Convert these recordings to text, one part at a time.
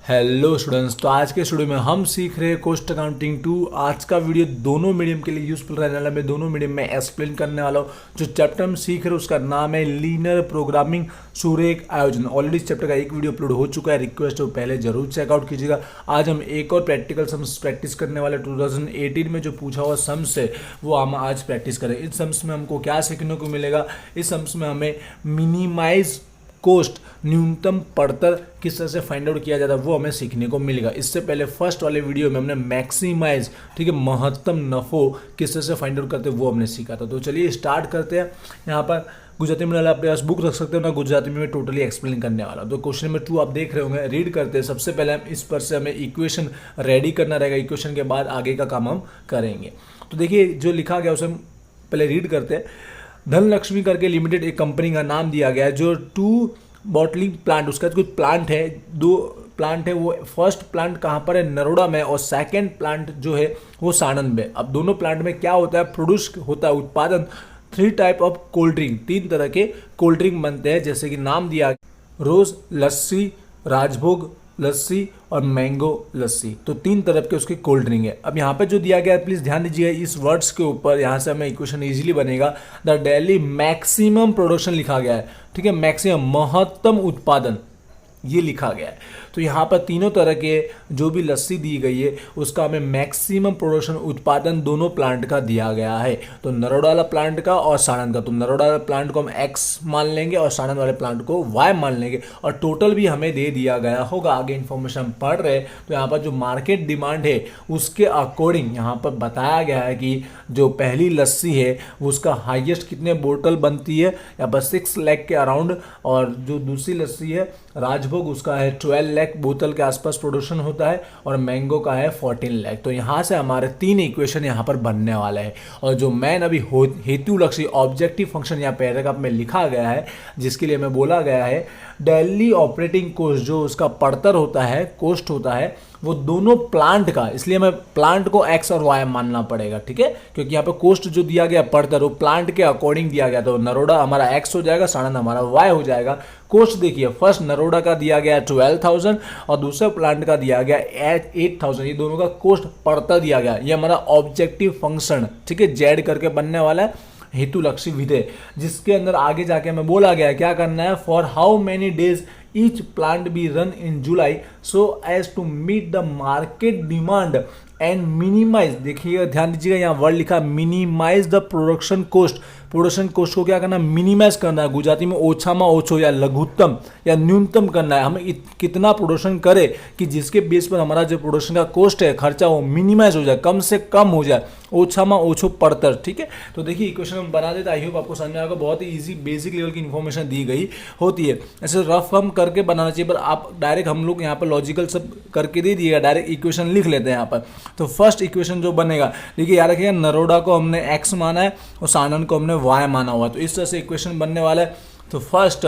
Hello students, तो आज के स्टूडियो में हम सीख रहे हैं कोस्ट अकाउंटिंग 2। आज का वीडियो दोनों मीडियम के लिए यूजफुल रहने वाला है। मैं दोनों मीडियम में एक्सप्लेन करने वाला हूँ। जो चैप्टर हम सीख रहे हैं उसका नाम है लीनियर प्रोग्रामिंग सुरेख आयोजन। ऑलरेडी इस चैप्टर का एक वीडियो अपलोड हो चुका है, रिक्वेस्ट है वो पहले जरूर चेकआउट कीजिएगा। आज हम एक और प्रैक्टिकल सम्स प्रैक्टिस करने वाले 2018 में जो पूछा हुआ सम्स है वो हम आज प्रैक्टिस करें। इस सम्स में हमको क्या सीखने को मिलेगा? इस सम्स में हमें मिनिमाइज कोस्ट, न्यूनतम पड़तर किस तरह से फाइंड आउट किया जाता है वो हमें सीखने को मिलेगा। इससे पहले फर्स्ट वाले वीडियो में हमने मैक्सिमाइज, ठीक है, महत्तम नफो किस तरह से फाइंड आउट करते हैं वो हमने सीखा था। तो चलिए स्टार्ट करते हैं। यहाँ पर गुजराती में अपने पास बुक रख सकते हो ना, गुजराती में मैं टोटली एक्सप्लेन करने वाला हूँ। तो क्वेश्चन नंबर 2 आप देख रहे होंगे, रीड करते हैं। सबसे पहले हम इस पर से हमें इक्वेशन रेडी करना रहेगा। इक्वेशन के बाद आगे का काम हम करेंगे। तो देखिए जो लिखा गया उसे हम पहले रीड करते हैं। धनलक्ष्मी करके लिमिटेड एक कंपनी का नाम दिया गया है। जो 2 बॉटलिंग प्लांट, उसका कुछ प्लांट है, 2 प्लांट है। वो फर्स्ट प्लांट कहाँ पर है? नरोड़ा में, और सेकंड प्लांट जो है वो साणंद में। अब दोनों प्लांट में क्या होता है? प्रोड्यूस होता है, उत्पादन 3 टाइप ऑफ कोल्ड ड्रिंक, 3 तरह के कोल्ड ड्रिंक बनते हैं। जैसे कि नाम दिया रोज लस्सी, राजभोग लस्सी और मैंगो लस्सी। तो 3 तरह के उसके कोल्ड ड्रिंक है। अब यहाँ पे जो दिया गया है प्लीज ध्यान दीजिएगा इस वर्ड्स के ऊपर। यहाँ से हमें इक्वेशन इजीली बनेगा। द डेली मैक्सिमम प्रोडक्शन लिखा गया है, ठीक है, मैक्सिमम महत्तम उत्पादन ये लिखा गया है। तो यहाँ पर तीनों तरह के जो भी लस्सी दी गई है उसका हमें मैक्सिमम प्रोडक्शन उत्पादन दोनों प्लांट का दिया गया है। तो नरोड़ा वाला प्लांट का और साणंद का। तो नरोड़ा वाला प्लांट को हम x मान लेंगे और साणंद वाले प्लांट को y मान लेंगे, और टोटल भी हमें दे दिया गया होगा। आगे इन्फॉर्मेशन हम पढ़ रहे हैं तो यहाँ पर जो मार्केट डिमांड है उसके अकॉर्डिंग यहाँ पर बताया गया है कि जो पहली लस्सी है उसका हाइएस्ट कितने बोतल बनती है, यहाँ पर 6 लाख के अराउंड। और जो दूसरी लस्सी है राजभोग उसका है 12 लाख बोतल के आसपास प्रोडक्शन होता है, और मैंगो का है 14 लाख। तो यहाँ से हमारे 3 इक्वेशन यहाँ पर बनने वाले हैं। और जो मैन अभी हेतु लक्ष्य ऑब्जेक्टिव फंक्शन यहाँ पैराग्राफ में लिखा गया है, जिसके लिए हमें बोला गया है डेली ऑपरेटिंग कोस्ट, जो उसका पड़तर होता है, कोस्ट होता है, वो दोनों प्लांट का, इसलिए हमें प्लांट को x और y मानना पड़ेगा, ठीक है, क्योंकि यहाँ पे कोस्ट जो दिया गया पड़तर वो प्लांट के अकॉर्डिंग दिया गया। तो नरोड़ा हमारा x हो जाएगा, साणंद हमारा y हो जाएगा। कोस्ट देखिए, फर्स्ट नरोड़ा का दिया गया 12,000 और दूसरे प्लांट का दिया गया 8,000। ये दोनों का कोस्ट पड़तर दिया गया। ये हमारा ऑब्जेक्टिव फंक्शन, ठीक है, जेड करके बनने वाला है, हेतु लक्ष्य विधेय, जिसके अंदर आगे जाके हमें बोला गया है क्या करना है। For how many days each plant be run in July so as to meet the market demand and minimize, देखिएगा ध्यान दीजिएगा यहाँ वर्ड लिखा minimize the production cost. Production cost को क्या करना है? मिनिमाइज करना है। गुजराती में ओछामा ओछो या लघुत्तम या न्यूनतम करना है। हमें कितना प्रोडक्शन करे कि जिसके बेस पर हमारा जो प्रोडक्शन का कोस्ट है, खर्चा, वो मिनिमाइज हो जाए, कम से कम हो जाए। ओछामा ओछो पड़तर, ठीक है। तो देखिए इक्वेशन हम बना देते, आई होप आपको समझ में आएगा। बहुत ही ईजी बेसिक लेवल की इन्फॉर्मेशन दी गई होती है। ऐसे रफ हम करके बनाना चाहिए, पर आप डायरेक्ट हम लोग यहाँ पर लॉजिकल सब करके दे दिएगा, डायरेक्ट इक्वेशन लिख लेते हैं यहाँ पर। तो फर्स्ट इक्वेशन जो बनेगा, देखिए याद रखिएगा नरोड़ा को हमने x माना है और साणंद को हमने y माना हुआ है। तो इस तरह से इक्वेशन बनने वाला है। तो फर्स्ट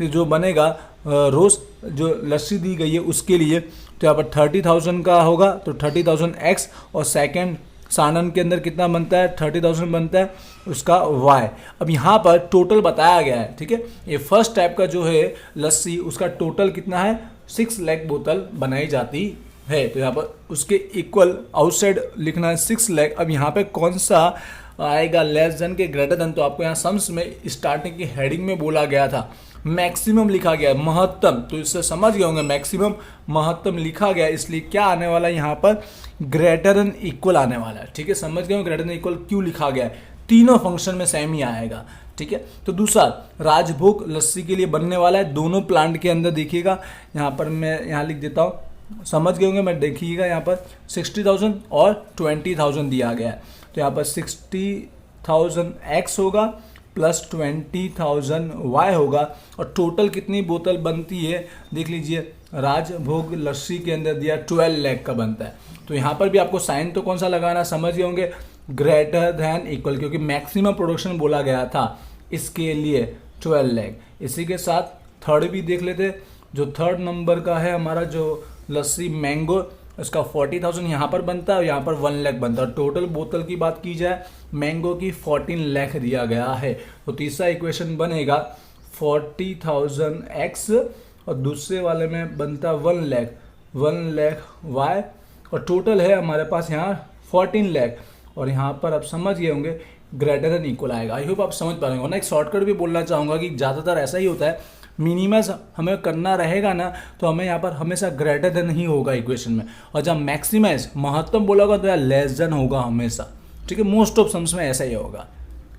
जो बनेगा रोज जो लस्सी दी गई है उसके लिए, तो यहाँ पर 30,000 का होगा, तो 30,000 x, और सेकेंड साणंद के अंदर कितना बनता है? 30,000 बनता है, उसका y। अब यहाँ पर टोटल बताया गया है, ठीक है। ये फर्स्ट टाइप का जो है लस्सी उसका टोटल कितना है? 6 लाख बोतल बनाई जाती है। तो यहाँ पर उसके इक्वल आउटसाइड लिखना है 6 लाख। अब यहाँ पे कौन सा आएगा? लेस देन के ग्रेटर देन। तो आपको यहाँ सम्स में स्टार्टिंग की हेडिंग में बोला गया था मैक्सिमम लिखा गया है, महत्तम। तो इससे समझ गए होंगे मैक्सिमम महत्तम लिखा गया, इसलिए क्या आने वाला है यहाँ पर? ग्रेटर देन इक्वल आने वाला है, ठीक है। समझ गए ग्रेटर देन इक्वल क्यों लिखा गया है? तीनों फंक्शन में सेम ही आएगा, ठीक है। तो दूसरा राजभोग लस्सी के लिए बनने वाला है, दोनों प्लांट के अंदर। देखिएगा यहाँ पर मैं यहाँ लिख देता हूँ, समझ गए होंगे। मैं देखिएगा यहाँ पर 60,000 और 20,000 दिया गया है। तो यहाँ पर 60,000 x होगा प्लस 20,000 y होगा, और टोटल कितनी बोतल बनती है देख लीजिए। राजभोग लस्सी के अंदर दिया 12 लाख का बनता है। तो यहाँ पर भी आपको साइन तो कौन सा लगाना समझ गए होंगे? ग्रेटर दैन इक्वल, क्योंकि मैक्सिमम प्रोडक्शन बोला गया था इसके लिए 12 लाख। इसी के साथ थर्ड भी देख लेते। जो थर्ड नंबर का है हमारा जो लस्सी मैंगो, इसका 40,000 यहाँ पर बनता है और यहाँ पर 1 लाख बनता है। टोटल बोतल की बात की जाए मैंगो की 14 लाख दिया गया है। तो तीसरा इक्वेशन बनेगा 40,000 x और दूसरे वाले में बनता 1 लाख 1 लाख वाई और टोटल है हमारे पास यहाँ 14 लाख और यहाँ पर आप समझ गए होंगे ग्रेटर देन इक्वल आएगा। आई होप आप समझ पा रहे हो ना। एक शॉर्टकट भी बोलना चाहूँगा कि ज़्यादातर ऐसा ही होता है, मिनिमस हमें करना रहेगा ना तो हमें यहाँ पर हमेशा ग्रेटर देन ही होगा इक्वेशन में, और जब मैक्सिमाइज महत्तम बोला होगा तो यार लेस देन होगा हमेशा। ठीक है, मोस्ट ऑफ सम्स में ऐसा ही होगा।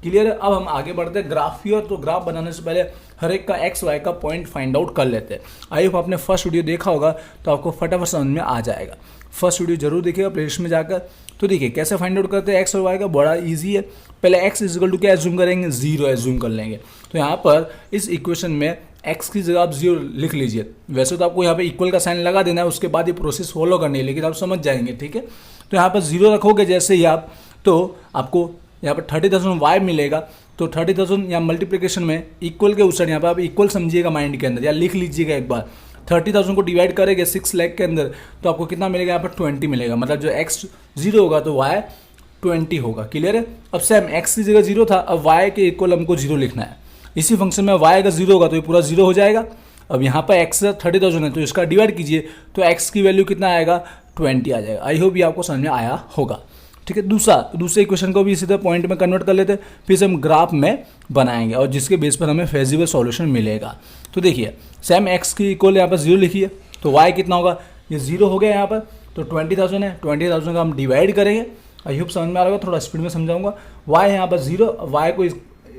क्लियर है। अब हम आगे बढ़ते हैं ग्राफ की ओर। तो ग्राफ बनाने से पहले हर एक का एक्स वाई का पॉइंट फाइंड आउट कर लेते हैं। आई होप आपने फर्स्ट वीडियो देखा होगा तो आपको फटाफट समझ में आ जाएगा। फर्स्ट वीडियो जरूर देखिएगा प्लेलिस्ट में जाकर। तो देखिए कैसे फाइंड आउट करते हैं एक्स और वाई का, बड़ा इजी है। पहले एक्स इजिकल टू क्या एज्यूम करेंगे, 0 एज्यूम कर लेंगे। तो यहाँ पर इस इक्वेशन में एक्स की जगह आप 0 लिख लीजिए। वैसे तो आपको यहाँ पे इक्वल का साइन लगा देना है, उसके बाद ये प्रोसेस फॉलो करनी है, लेकिन आप समझ जाएंगे। ठीक है, तो यहाँ पर 0 रखोगे जैसे ही आप, तो आपको यहाँ पर 30,000 वाई मिलेगा। तो 30,000 यहाँ मल्टीप्लिकेशन में इक्वल के उस यहाँ पर आप इक्वल समझिएगा माइंड के अंदर, या लिख लीजिएगा एक बार। 30,000 को डिवाइड करेंगे 6 लाख के अंदर तो आपको कितना मिलेगा, यहाँ पर 20 मिलेगा। मतलब जो एक्स 0 होगा तो वाई 20 होगा। क्लियर है। अब सेम एक्स की जगह 0 था, अब वाई के इक्वल हमको 0 लिखना है। इसी फंक्शन में वाई अगर 0 होगा तो ये पूरा 0 हो जाएगा। अब यहाँ पर एक्स 30,000 है तो इसका डिवाइड कीजिए तो एक्स की वैल्यू कितना आएगा, 20 आ जाएगा। आई होप ये आपको समझ में आया होगा। ठीक है, दूसरे इक्वेशन को भी इसी तरह पॉइंट में कन्वर्ट कर लेते हैं, फिर से हम ग्राफ में बनाएंगे और जिसके बेस पर हमें फेजिबल सॉल्यूशन मिलेगा। तो देखिए सेम एक्स की इक्वल यहाँ पर 0 लिखिए तो वाई कितना होगा, ये 0 हो गया यहाँ पर। तो 20,000 है, 20,000 का हम डिवाइड करेंगे। आई होप समझ में आ रहा होगा, थोड़ा स्पीड में समझाऊंगा। वाई यहाँ पर 0, वाई को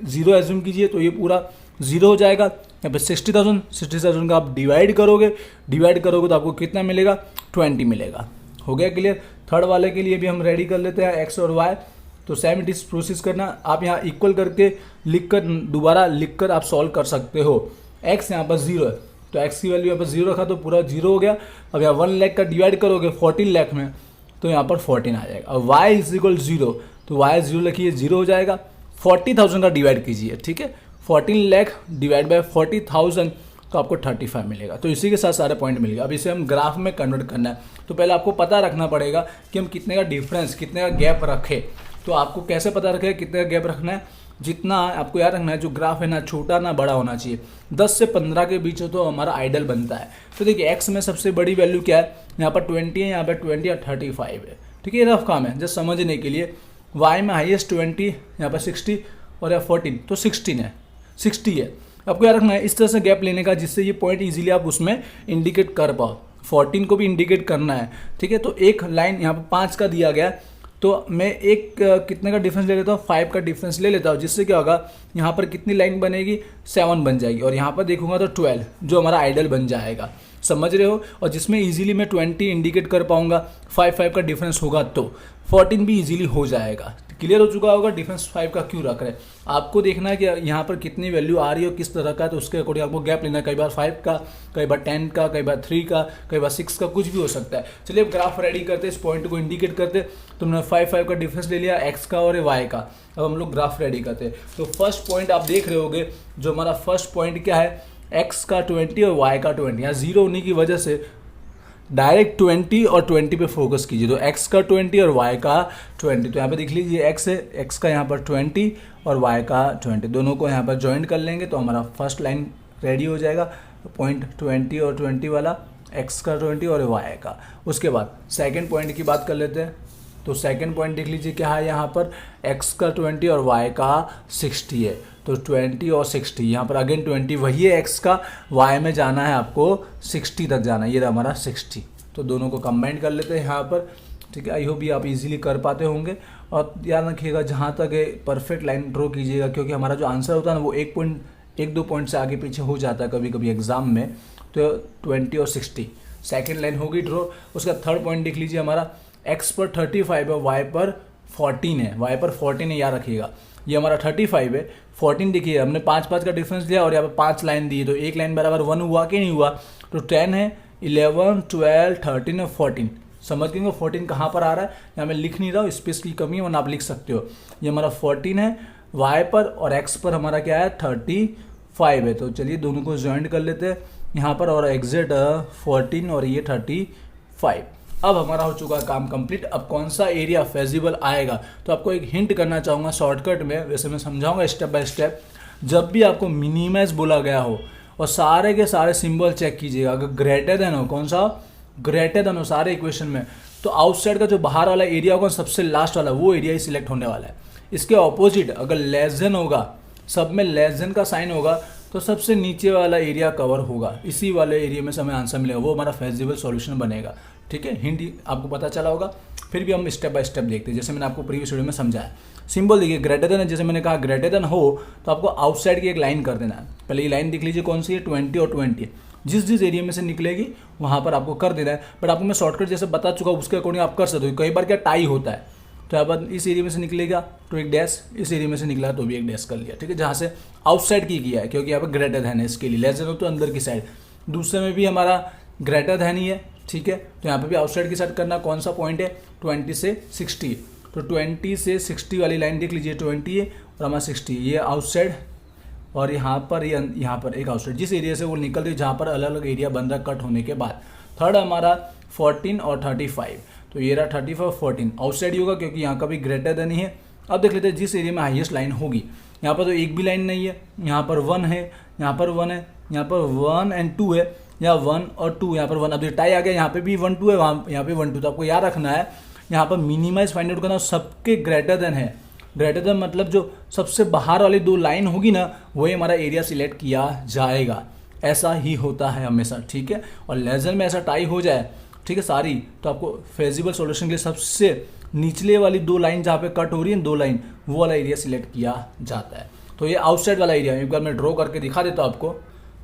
0 एज्यूम कीजिए तो ये पूरा 0 हो जाएगा। यहाँ पर 60,000 का आप डिवाइड करोगे तो आपको कितना मिलेगा, 20 मिलेगा। हो गया क्लियर। थर्ड वाले के लिए भी हम रेडी कर लेते हैं एक्स और वाई। तो सेम इट इज प्रोसेस करना, आप यहाँ इक्वल करके दोबारा लिख कर आप सॉल्व कर सकते हो। एक्स यहाँ पर 0 है तो एक्स की वैल्यू यहाँ पर 0 रखा तो पूरा 0 हो गया। अब यहाँ 1 लाख का डिवाइड करोगे 14 लाख में तो यहाँ पर 14 आ जाएगा। अब वाई इज इक्वल 0 तो वाई 0 लिखिए 0 हो जाएगा। 40,000 का डिवाइड कीजिए। ठीक है, 14 लाख डिवाइड बाय 40,000 तो आपको 35 मिलेगा। तो इसी के साथ सारे पॉइंट मिल गया। अब इसे हम ग्राफ में कन्वर्ट करना है तो पहले आपको पता रखना पड़ेगा कि हम कितने का डिफरेंस, कितने का गैप रखें। तो आपको कैसे पता रखें कितने का गैप रखना है, जितना आपको याद रखना है जो ग्राफ है ना छोटा ना बड़ा होना चाहिए। 10 से 15 के बीच हो तो हमारा आइडल बनता है। तो देखिए एक्स में सबसे बड़ी वैल्यू क्या है, यहाँ पर 20 है, यहाँ पर 20 या 35 है। ठीक है, ये रफ काम है जस्ट समझने के लिए। वाई में हाईएस्ट 20, यहाँ पर 60 और यहाँ 14 तो 60 है। आपको याद रखना है इस तरह से गैप लेने का जिससे ये पॉइंट इजीली आप उसमें इंडिकेट कर पाओ। 14 को भी इंडिकेट करना है। ठीक है, तो एक लाइन यहाँ पर 5 का दिया गया तो मैं एक कितने का डिफरेंस ले लेता हूँ, 5 का डिफरेंस ले लेता हूँ, जिससे क्या होगा यहाँ पर कितनी लाइन बनेगी, 7 बन जाएगी और यहाँ पर देखूंगा तो 12 जो हमारा आइडल बन जाएगा। समझ रहे हो। और जिसमें इजीली मैं 20 इंडिकेट कर पाऊंगा, 5 का डिफरेंस होगा तो 14 भी इजीली हो जाएगा। क्लियर हो चुका होगा डिफरेंस 5 का क्यों रख रहे हैं। आपको देखना है कि यहाँ पर कितनी वैल्यू आ रही हो किस तरह का, तो उसके अकॉर्डिंग आपको गैप लेना है। कई बार 5 का, कई बार 10 का, कई बार 3 का, कई बार 6 का, कुछ भी हो सकता है। चलिए अब ग्राफ रेडी करते, इस पॉइंट को इंडिकेट करते। तो हमने 5 का डिफरेंस ले लिया एक्स का और वाई का। अब हम लोग ग्राफ रेडी करते हैं। तो फर्स्ट पॉइंट आप देख रहे होगे, जो हमारा फर्स्ट पॉइंट क्या है, एक्स का 20 और वाई का 20। यहाँ 0 होने की वजह से डायरेक्ट 20 और 20 पे फोकस कीजिए। तो x का 20 और y का 20। तो यहाँ पे देख लीजिए x है, x का यहाँ पर 20 और y का 20, दोनों को यहाँ पर ज्वाइन कर लेंगे तो हमारा फर्स्ट लाइन रेडी हो जाएगा। पॉइंट 20 और 20 वाला, x का 20 और y का। उसके बाद सेकेंड पॉइंट की बात कर लेते हैं। तो सेकेंड पॉइंट देख लीजिए क्या है, यहाँ पर x का 20 और y का 60 है। तो 20 और 60, यहाँ पर अगेन 20 वही है x का, y में जाना है आपको 60 तक जाना है, ये हमारा 60। तो दोनों को कंबाइन कर लेते हैं यहाँ पर। ठीक है, आई होप ये आप इजीली कर पाते होंगे। और याद रखिएगा जहाँ तक परफेक्ट लाइन ड्रॉ कीजिएगा, क्योंकि हमारा जो आंसर होता है ना वो 1-2 पॉइंट से आगे पीछे हो जाता है कभी कभी एग्जाम में। तो 20 और 60 सेकेंड लाइन होगी ड्रॉ। उसका थर्ड पॉइंट देख लीजिए, हमारा x पर 35 है, y पर 14 है, y पर 14 है, याद रखिएगा। ये हमारा 35 है, 14 देखिए हमने 5 का डिफरेंस लिया और यहाँ पर 5 लाइन दी, तो एक लाइन बराबर 1 हुआ कि नहीं हुआ। तो 10 है, 11, 12, 13 और 14। समझ गए 14 कहाँ पर आ रहा है, यहाँ मैं लिख नहीं रहा हूँ, स्पेस की कमी है वरना आप लिख सकते हो। ये हमारा 14 है y पर और x पर हमारा क्या है 35 है। तो चलिए दोनों को ज्वाइन कर लेते हैं यहाँ पर, और एग्जैक्ट 14 और ये 35। अब हमारा हो चुका है काम कंप्लीट। अब कौन सा एरिया फेजिबल आएगा, तो आपको एक हिंट करना चाहूँगा शॉर्टकट में, वैसे मैं समझाऊंगा स्टेप बाय स्टेप। जब भी आपको मिनिमाइज बोला गया हो और सारे के सारे सिंबल चेक कीजिएगा, अगर ग्रेटर देन हो, कौन सा ग्रेटर देन हो सारे इक्वेशन में, तो आउटसाइड का जो बाहर वाला एरिया होगा सबसे लास्ट वाला वो एरिया ही सिलेक्ट होने वाला है। इसके ऑपोजिट अगर लेस देन होगा, सब में लेस देन का साइन होगा, तो सबसे नीचे वाला एरिया कवर होगा, इसी वाले एरिया में से हमें आंसर मिलेगा, वो हमारा फेजिबल सॉल्यूशन बनेगा। ठीक है, हिंट आपको पता चला होगा। फिर भी हम स्टेप बाय स्टेप देखते हैं, जैसे मैंने आपको प्रीवियस वीडियो में समझाया। सिंबल देखिए ग्रेटर देन है, जैसे मैंने कहा ग्रेटर देन हो तो आपको आउटसाइड की एक लाइन कर देना है। पहले ये लाइन देख लीजिए कौन सी है, 20 और 20, जिस जिस एरिया में से निकलेगी वहाँ पर आपको कर देना है। बट आपको मैं शॉर्टकट जैसे बता चुका हूँ, उसके अकॉर्डिंग आप कर सकते हो। कई बार क्या टाई होता है, तो यहाँ पर इस एरिया में से निकलेगा तो एक डैश, इस एरिया में से निकला तो भी एक डैश कर लिया। ठीक है, जहाँ से आउटसाइड की किया है, क्योंकि यहाँ पर ग्रेटर देन है, इसके लिए लेस देन हो तो अंदर की साइड। दूसरे में भी हमारा ग्रेटर देन ही है। ठीक है, तो यहाँ पे भी आउटसाइड की साइड करना, कौन सा पॉइंट है, 20 से 60, तो 20 से 60 वाली लाइन देख लीजिए, 20 है और हमारा 60, ये आउटसाइड, और यहाँ पर यहाँ पर एक आउटसाइड, जिस एरिया से वो निकल रही है, जहाँ पर अलग अलग एरिया बन रहा है कट होने के बाद। थर्ड हमारा 14 और 35, तो ये रहा 35 और 14, आउटसाइड ही होगा क्योंकि यहाँ का भी ग्रेटर देन ही है। अब देख लेते हैं जिस एरिया में हाईएस्ट लाइन होगी, यहाँ पर तो एक भी लाइन नहीं है, यहाँ पर 1 है, यहाँ पर 1 है, यहाँ पर 1 और 2 है, या 1 और 2, यहाँ पर 1, अब टाई आ गया, यहाँ पे भी 1 2 है, वहाँ यहाँ पे 1 2, तो आपको याद रखना है यहाँ पर मिनिमाइज फाइंड आउट करना, सबके ग्रेटर देन है। ग्रेटर देन मतलब जो सबसे बाहर वाली दो लाइन होगी ना, वही हमारा एरिया सिलेक्ट किया जाएगा। ऐसा ही होता है हमेशा। ठीक है, और लेस देन में ऐसा टाई हो जाए, ठीक है सारी, तो आपको फेजिबल सॉल्यूशन के लिए सबसे निचले वाली दो लाइन जहाँ पे कट हो रही है, दो लाइन, वो वाला एरिया सिलेक्ट किया जाता है। तो ये आउटसाइड वाला एरिया एक बार मैं ड्रॉ करके दिखा देता हूँ आपको।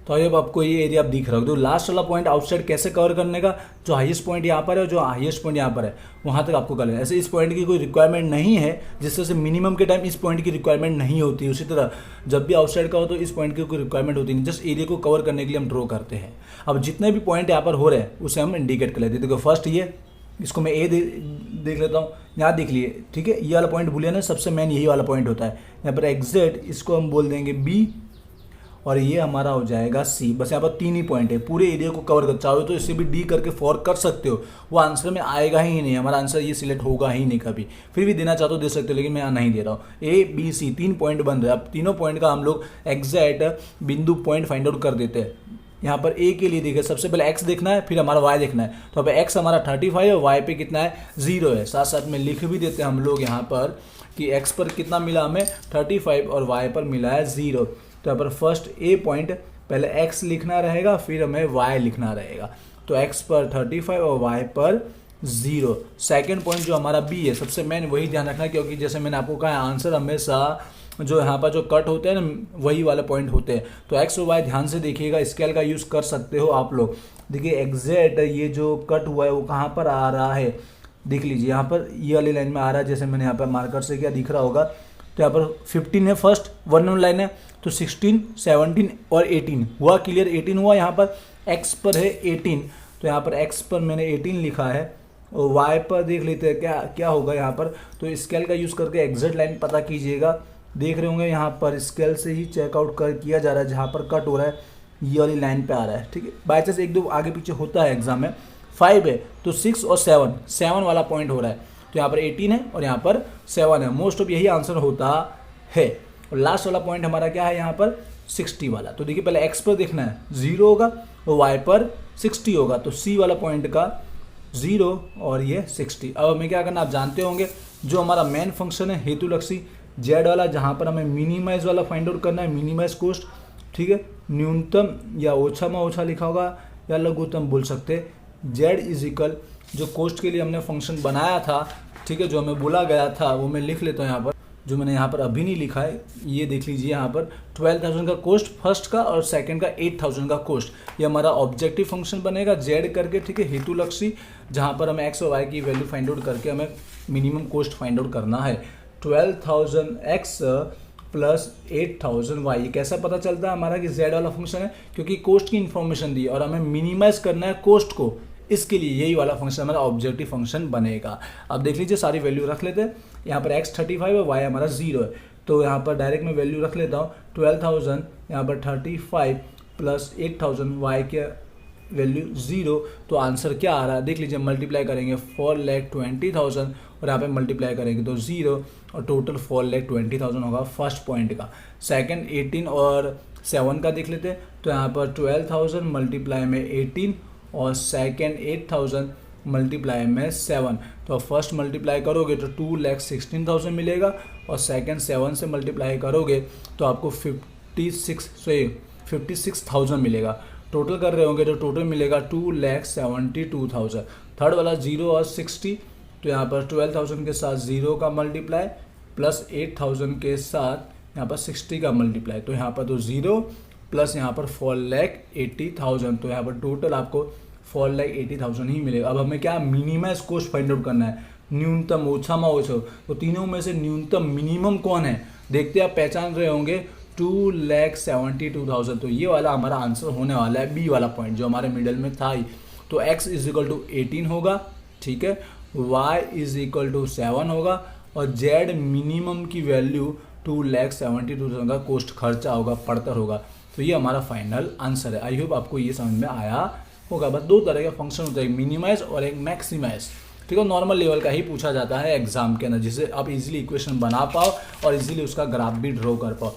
तो अब आपको ये एरिया आप दिख रहा हो, तो लास्ट वाला पॉइंट आउटसाइड कैसे कवर करने का, जो हाईएस्ट पॉइंट यहाँ पर है और जो हाईएस्ट पॉइंट यहाँ पर है, वहाँ तक आपको करना है। ऐसे इस पॉइंट की कोई रिक्वायरमेंट नहीं है, जिससे से मिनिमम के टाइम इस पॉइंट की रिक्वायरमेंट नहीं होती है। उसी तरह जब भी आउटसाइड का हो तो इस पॉइंट की कोई रिक्वायरमेंट होती नहीं, जस्ट एरिया को कवर करने के लिए हम ड्रॉ करते हैं। अब जितने भी पॉइंट यहाँ पर हो रहे हैं उसे हम इंडिकेट कर लेते हैं। देखो फर्स्ट ये, इसको मैं ए देख लेता हूँ, यहाँ देख लिए। ठीक है, ये वाला पॉइंट भूलिए ना, सबसे मेन यही वाला पॉइंट होता है। यहाँ पर एग्जैक्ट इसको हम बोल देंगे बी, और ये हमारा हो जाएगा सी। बस यहाँ पर 3 ही पॉइंट है, पूरे एरिया को कवर कर, चाहो तो इसे भी डी करके 4 कर सकते हो, वो आंसर में आएगा ही नहीं, हमारा आंसर ये सिलेक्ट होगा ही नहीं कभी। फिर भी देना चाहते हो दे सकते हो, लेकिन मैं यहाँ नहीं दे रहा हूँ। ए बी सी 3 पॉइंट बन रहे हैं। अब तीनों पॉइंट का हम लोग एग्जैक्ट बिंदु पॉइंट फाइंड आउट कर देते हैं। यहाँ पर ए के लिए देखिए, सबसे पहले एक्स देखना है, फिर हमारा वाई देखना है। तो अब एक्स हमारा 35 है, वाई पे कितना है 0 है। साथ साथ में लिख भी देते हैं हम लोग यहाँ पर कि एक्स पर कितना मिला हमें 35 और वाई पर मिला है 0। तो यहाँ पर फर्स्ट ए पॉइंट पहले x लिखना रहेगा, फिर हमें y लिखना रहेगा। तो x पर 35 और y पर 0। सेकंड पॉइंट जो हमारा b है, सबसे मेन वही ध्यान रखना है, क्योंकि जैसे मैंने आपको कहा आंसर हमेशा जो यहाँ पर जो कट होते हैं ना, वही वाले पॉइंट होते हैं। तो x और y ध्यान से देखिएगा, स्केल का यूज़ कर सकते हो आप लोग। देखिए एग्जैक्ट ये जो कट हुआ है वो कहाँ पर आ रहा है, देख लीजिए यहाँ पर ये वाली लाइन में आ रहा है। जैसे मैंने यहाँ पर मार्कर से क्या दिख रहा होगा, तो यहाँ पर 15 है, फर्स्ट 1 नंबर लाइन है, तो 16, 17 और 18 हुआ क्लियर। 18 हुआ, यहाँ पर x पर है 18, तो यहाँ पर x पर मैंने 18 लिखा है, और y पर देख लेते हैं क्या क्या होगा यहाँ पर। तो स्केल का यूज़ करके एग्जैक्ट लाइन पता कीजिएगा। देख रहे होंगे यहाँ पर स्केल से ही चेकआउट किया जा रहा है, जहाँ पर कट हो रहा है ये वाली लाइन पे आ रहा है। ठीक है, बाई चांस एक दो आगे पीछे होता है एग्जाम में। 5 है तो 6 और 7 वाला पॉइंट हो रहा है, तो यहाँ पर 18 है और यहाँ पर 7 है। मोस्ट ऑफ यही आंसर होता है। और लास्ट वाला पॉइंट हमारा क्या है यहाँ पर 60 वाला। तो देखिए पहले x पर देखना है 0 होगा और y पर 60 होगा, तो c वाला पॉइंट का 0 और ये 60। अब हमें क्या करना आप जानते होंगे, जो हमारा मेन फंक्शन है हेतुलक्षी z वाला, जहाँ पर हमें मिनिमाइज वाला फाइंड आउट करना है, मिनिमाइज कोस्ट। ठीक है, न्यूनतम या ओछा में ओछा लिखा होगा या लघुत्तम बोल सकते। z इज इक्वल जो कोस्ट के लिए हमने फंक्शन बनाया था, ठीक है, जो हमें बोला गया था वो मैं लिख लेता हूँ यहाँ पर, जो मैंने यहाँ पर अभी नहीं लिखा है, ये देख लीजिए यहाँ पर 12,000 का कोस्ट फर्स्ट का और सेकंड का 8,000 का कोस्ट। ये हमारा ऑब्जेक्टिव फंक्शन बनेगा z करके। ठीक है, हेतुलक्षी, जहाँ पर हमें x और y की वैल्यू फाइंड आउट करके हमें मिनिमम कोस्ट फाइंड आउट करना है। 12,000x plus 8,000y। ये कैसा पता चलता है हमारा कि z वाला फंक्शन है, क्योंकि कोस्ट की इन्फॉर्मेशन दी और हमें मिनिमाइज करना है कोस्ट को, इसके लिए यही वाला फंक्शन हमारा ऑब्जेक्टिव फंक्शन बनेगा। अब देख लीजिए सारी वैल्यू रख लेते हैं। यहाँ पर x 35 है, y हमारा 0 है, तो यहाँ पर डायरेक्ट मैं वैल्यू रख लेता हूँ 12,000, यहाँ पर 35 प्लस 8,000, y के वैल्यू 0। तो आंसर क्या आ रहा है देख लीजिए, मल्टीप्लाई करेंगे 4,20,000 और यहाँ पे मल्टीप्लाई करेंगे तो 0, और टोटल 4,20,000 होगा फर्स्ट पॉइंट का। सेकंड 18 और 7 का देख लेते हैं, तो यहाँ पर 12,000 मल्टीप्लाई में 18 और सेकेंड 8000 मल्टीप्लाई में 7। तो फर्स्ट मल्टीप्लाई करोगे तो 2,16,000 मिलेगा और सेकेंड 7 से मल्टीप्लाई करोगे तो आपको 56,000 मिलेगा। टोटल कर रहे होंगे तो टोटल मिलेगा 2,72,000। थर्ड वाला 0 और 60, तो यहाँ पर 12,000 के साथ 0 का मल्टीप्लाई प्लस 8,000 के साथ यहाँ पर 60 का मल्टीप्लाई, तो यहाँ पर तो 0 प्लस यहाँ पर 4,80,000, तो यहाँ पर टोटल आपको 4,80,000 ही मिलेगा। अब हमें क्या मिनिमाइज कॉस्ट फाइंड आउट करना है, न्यूनतम ओछामा ओछो, तो तीनों में से न्यूनतम मिनिमम कौन है देखते आप पहचान रहे होंगे 2,72,000। तो ये वाला हमारा आंसर होने वाला है बी वाला पॉइंट जो हमारे मिडल में था ही। तो x इज इक्वल टू 18 होगा, ठीक है, y इज इक्वल टू 7 होगा और z मिनिमम की वैल्यू 2,72,000 का कॉस्ट खर्चा होगा, पड़तर होगा। तो ये हमारा फाइनल आंसर है। आई होप आपको ये समझ में आया होगा। बस दो तरह के फंक्शन होते हैं, एक मिनिमाइज और एक मैक्सिमाइज, ठीक है। नॉर्मल लेवल का ही पूछा जाता है एग्जाम के अंदर, जिससे आप इजीली इक्वेशन बना पाओ और इजीली उसका ग्राफ भी ड्रॉ कर पाओ,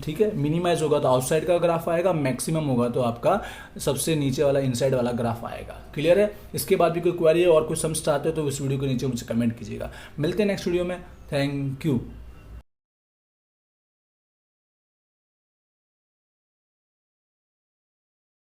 ठीक है। मिनिमाइज होगा तो आउटसाइड का ग्राफ आएगा, मैक्सिमम होगा तो आपका सबसे नीचे वाला इनसाइड वाला ग्राफ आएगा। क्लियर है। इसके बाद भी कोई क्वेरी है और कुछ समझ चाहते हो तो इस वीडियो के नीचे मुझे कमेंट कीजिएगा। मिलते हैं नेक्स्ट वीडियो में। Thank you.